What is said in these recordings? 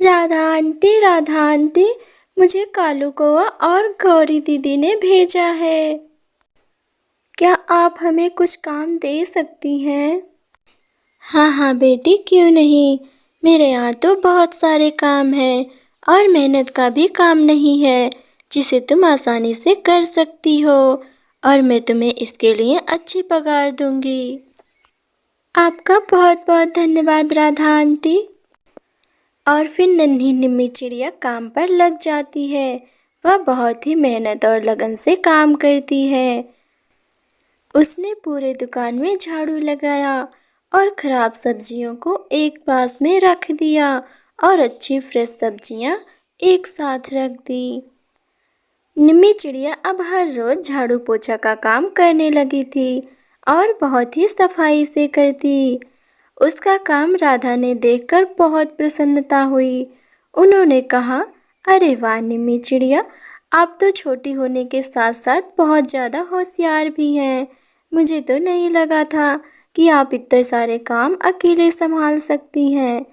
Radha aunty, मुझे कालू कौआ और गौरी दीदी ने भेजा है। क्या आप हमें कुछ काम दे सकती हैं? हाँ हाँ बेटी, क्यों नहीं। मेरे यहाँ तो बहुत सारे काम हैं और मेहनत का भी काम नहीं है जिसे तुम आसानी से कर सकती हो, और मैं तुम्हें इसके लिए अच्छी पगार दूंगी। आपका बहुत बहुत धन्यवाद राधा आंटी। और फिर नन्ही निम्मी चिड़िया काम पर लग जाती है। वह बहुत ही मेहनत और लगन से काम करती है। उसने पूरे दुकान में झाड़ू लगाया और खराब सब्जियों को एक पास में रख दिया और अच्छी फ्रेश सब्जियां एक साथ रख दी। निम्मी चिड़िया अब हर रोज झाड़ू पोछा का काम करने लगी थी और बहुत ही सफाई से करती। उसका काम राधा ने देखकर बहुत प्रसन्नता हुई। उन्होंने कहा, अरे वाह निम्मी चिड़िया, आप तो छोटी होने के साथ साथ बहुत ज़्यादा होशियार भी हैं। मुझे तो नहीं लगा था कि आप इतने सारे काम अकेले संभाल सकती हैं।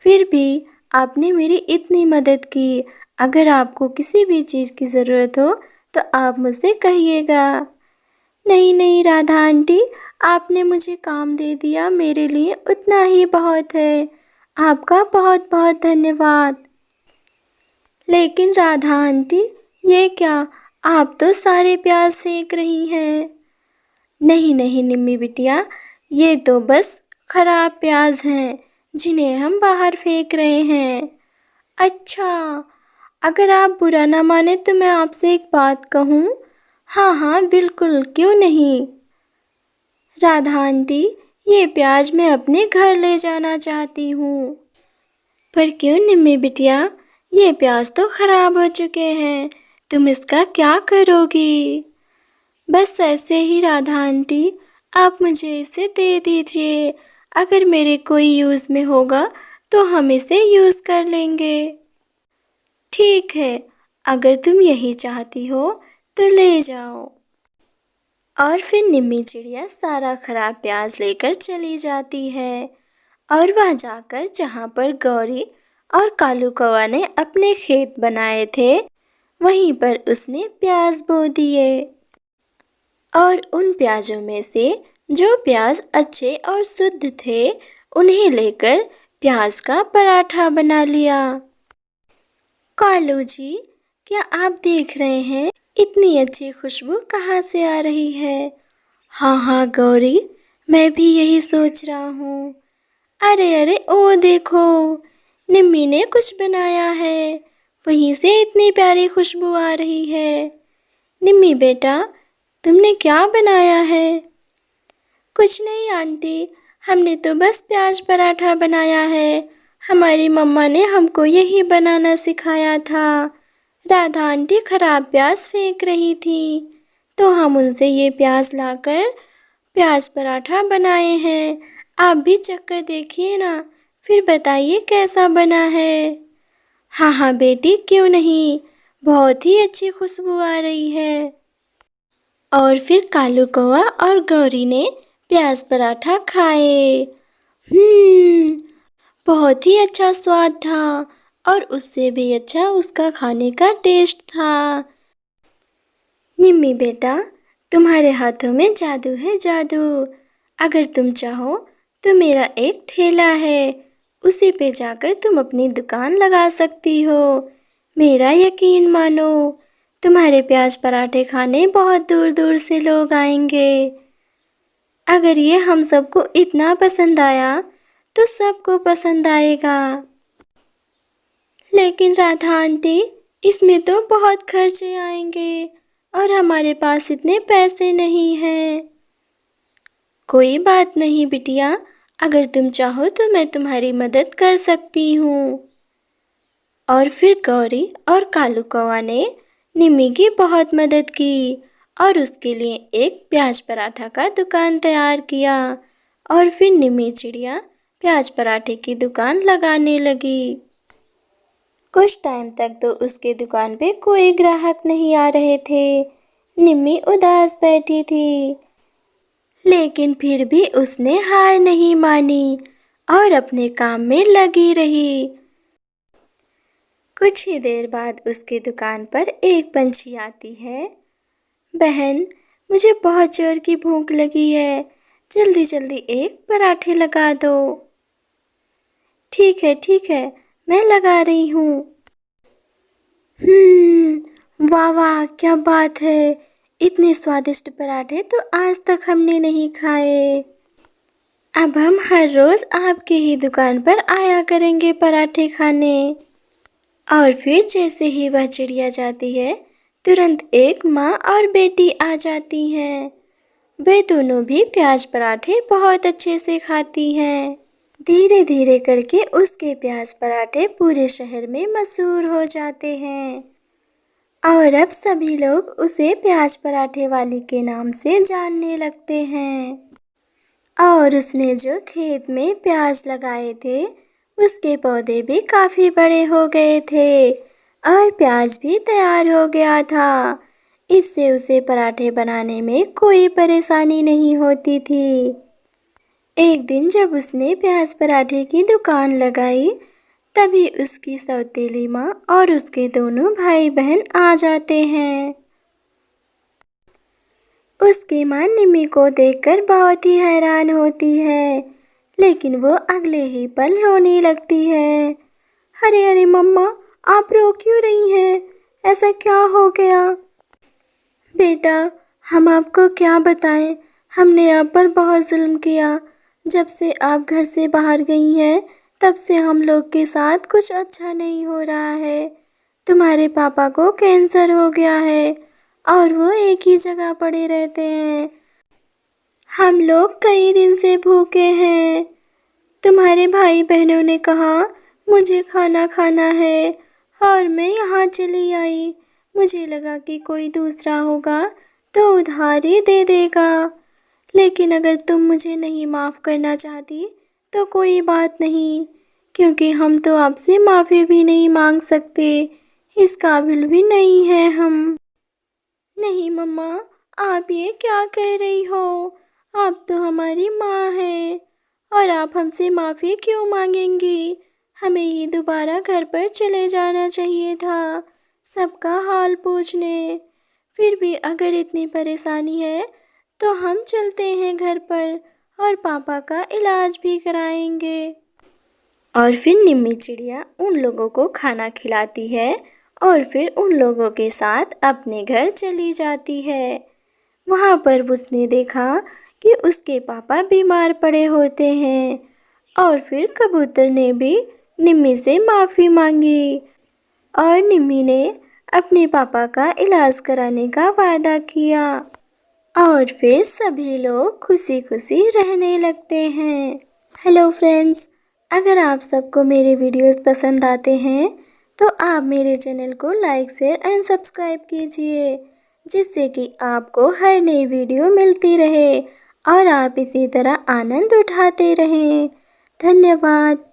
फिर भी आपने मेरी इतनी मदद की। अगर आपको किसी भी चीज़ की ज़रूरत हो तो आप मुझसे कहिएगा। नहीं नहीं राधा आंटी, आपने मुझे काम दे दिया, मेरे लिए उतना ही बहुत है। आपका बहुत बहुत धन्यवाद। लेकिन राधा आंटी, ये क्या, आप तो सारे प्याज फेंक रही हैं। नहीं नहीं निम्मी बिटिया, ये तो बस खराब प्याज हैं जिन्हें हम बाहर फेंक रहे हैं। अच्छा, अगर आप बुरा ना माने तो मैं आपसे एक बात कहूँ? हाँ हाँ बिल्कुल, क्यों नहीं। राधा आंटी, ये प्याज मैं अपने घर ले जाना चाहती हूँ। पर क्यों निम्मी बिटिया, ये प्याज तो खराब हो चुके हैं, तुम इसका क्या करोगी? बस ऐसे ही राधा आंटी, आप मुझे इसे दे दीजिए। अगर मेरे कोई यूज़ में होगा तो हम इसे यूज़ कर लेंगे। ठीक है, अगर तुम यही चाहती हो तो ले जाओ। और फिर निम्मी चिड़िया सारा खराब प्याज लेकर चली जाती है और वह जाकर जहाँ पर गौरी और कालू कौआ ने अपने खेत बनाए थे वहीं पर उसने प्याज बो दिए। और उन प्याजों में से जो प्याज अच्छे और शुद्ध थे उन्हें लेकर प्याज का पराठा बना लिया। कालू जी, क्या आप देख रहे हैं इतनी अच्छी खुशबू कहाँ से आ रही है? हाँ हाँ गौरी, मैं भी यही सोच रहा हूँ। अरे अरे, ओ देखो, निम्मी ने कुछ बनाया है, वहीं से इतनी प्यारी खुशबू आ रही है। निम्मी बेटा, तुमने क्या बनाया है? कुछ नहीं आंटी, हमने तो बस प्याज पराठा बनाया है। हमारी मम्मा ने हमको यही बनाना सिखाया था। राधा आंटी खराब प्याज फेंक रही थी तो हम उनसे ये प्याज लाकर प्याज पराठा बनाए हैं। आप भी चक्कर देखिए ना, फिर बताइए कैसा बना है। हाँ हाँ बेटी, क्यों नहीं, बहुत ही अच्छी खुशबू आ रही है। और फिर कालू कौआ और गौरी ने प्याज पराठा खाए। बहुत ही अच्छा स्वाद था और उससे भी अच्छा उसका खाने का टेस्ट था। निम्मी बेटा, तुम्हारे हाथों में जादू है, जादू। अगर तुम चाहो तो मेरा एक ठेला है, उसी पे जाकर तुम अपनी दुकान लगा सकती हो। मेरा यकीन मानो, तुम्हारे प्याज पराठे खाने बहुत दूर दूर से लोग आएंगे। अगर ये हम सबको इतना पसंद आया तो सबको पसंद आएगा। लेकिन राधा आंटी, इसमें तो बहुत खर्चे आएंगे और हमारे पास इतने पैसे नहीं हैं। कोई बात नहीं बिटिया, अगर तुम चाहो तो मैं तुम्हारी मदद कर सकती हूँ। और फिर गौरी और कालू कौआ ने निम्मी की बहुत मदद की और उसके लिए एक प्याज पराठा का दुकान तैयार किया। और फिर निम्मी चिड़िया प्याज पराठे की दुकान लगाने लगी। कुछ टाइम तक तो उसके दुकान पे कोई ग्राहक नहीं आ रहे थे। निम्मी उदास बैठी थी, लेकिन फिर भी उसने हार नहीं मानी और अपने काम में लगी रही। कुछ ही देर बाद उसके दुकान पर एक पंछी आती है। बहन, मुझे बहुत जोर की भूख लगी है, जल्दी जल्दी एक पराठे लगा दो। ठीक है, मैं लगा रही हूँ। वाह वाह, क्या बात है, इतने स्वादिष्ट पराठे तो आज तक हमने नहीं खाए। अब हम हर रोज़ आपके ही दुकान पर आया करेंगे पराठे खाने। और फिर जैसे ही वह चिड़िया जाती है, तुरंत एक माँ और बेटी आ जाती हैं। वे दोनों भी प्याज पराठे बहुत अच्छे से खाती हैं। धीरे धीरे करके उसके प्याज पराठे पूरे शहर में मशहूर हो जाते हैं और अब सभी लोग उसे प्याज पराठे वाली के नाम से जानने लगते हैं। और उसने जो खेत में प्याज लगाए थे, उसके पौधे भी काफ़ी बड़े हो गए थे और प्याज भी तैयार हो गया था। इससे उसे पराठे बनाने में कोई परेशानी नहीं होती थी। एक दिन जब उसने प्याज पराठे की दुकान लगाई, तभी उसकी सौतेली माँ और उसके दोनों भाई बहन आ जाते हैं। उसकी माँ निम्मी को देखकर बहुत ही हैरान होती है, लेकिन वो अगले ही पल रोने लगती है। अरे अरे मम्मा, आप रो क्यों रही हैं? ऐसा क्या हो गया? बेटा, हम आपको क्या बताएं, हमने आप पर बहुत जुल्म किया। जब से आप घर से बाहर गई हैं, तब से हम लोग के साथ कुछ अच्छा नहीं हो रहा है। तुम्हारे पापा को कैंसर हो गया है और वो एक ही जगह पड़े रहते हैं। हम लोग कई दिन से भूखे हैं। तुम्हारे भाई बहनों ने कहा मुझे खाना खाना है और मैं यहाँ चली आई। मुझे लगा कि कोई दूसरा होगा तो उधार ही दे देगा, लेकिन अगर तुम मुझे नहीं माफ़ करना चाहती तो कोई बात नहीं, क्योंकि हम तो आपसे माफ़ी भी नहीं मांग सकते, इस काबिल भी नहीं हैं हम। नहीं मम्मा, आप ये क्या कह रही हो? आप तो हमारी माँ हैं और आप हमसे माफ़ी क्यों मांगेंगी? हमें ही दोबारा घर पर चले जाना चाहिए था, सबका हाल पूछने। फिर भी अगर इतनी परेशानी है तो हम चलते हैं घर पर और पापा का इलाज भी कराएंगे। और फिर निम्मी चिड़िया उन लोगों को खाना खिलाती है और फिर उन लोगों के साथ अपने घर चली जाती है। वहाँ पर उसने देखा कि उसके पापा बीमार पड़े होते हैं और फिर कबूतर ने भी निम्मी से माफ़ी मांगी और निम्मी ने अपने पापा का इलाज कराने का वादा किया और फिर सभी लोग खुशी खुशी रहने लगते हैं। हेलो फ्रेंड्स, अगर आप सबको मेरे वीडियोस पसंद आते हैं तो आप मेरे चैनल को लाइक शेयर एंड सब्सक्राइब कीजिए, जिससे कि आपको हर नई वीडियो मिलती रहे और आप इसी तरह आनंद उठाते रहें। धन्यवाद।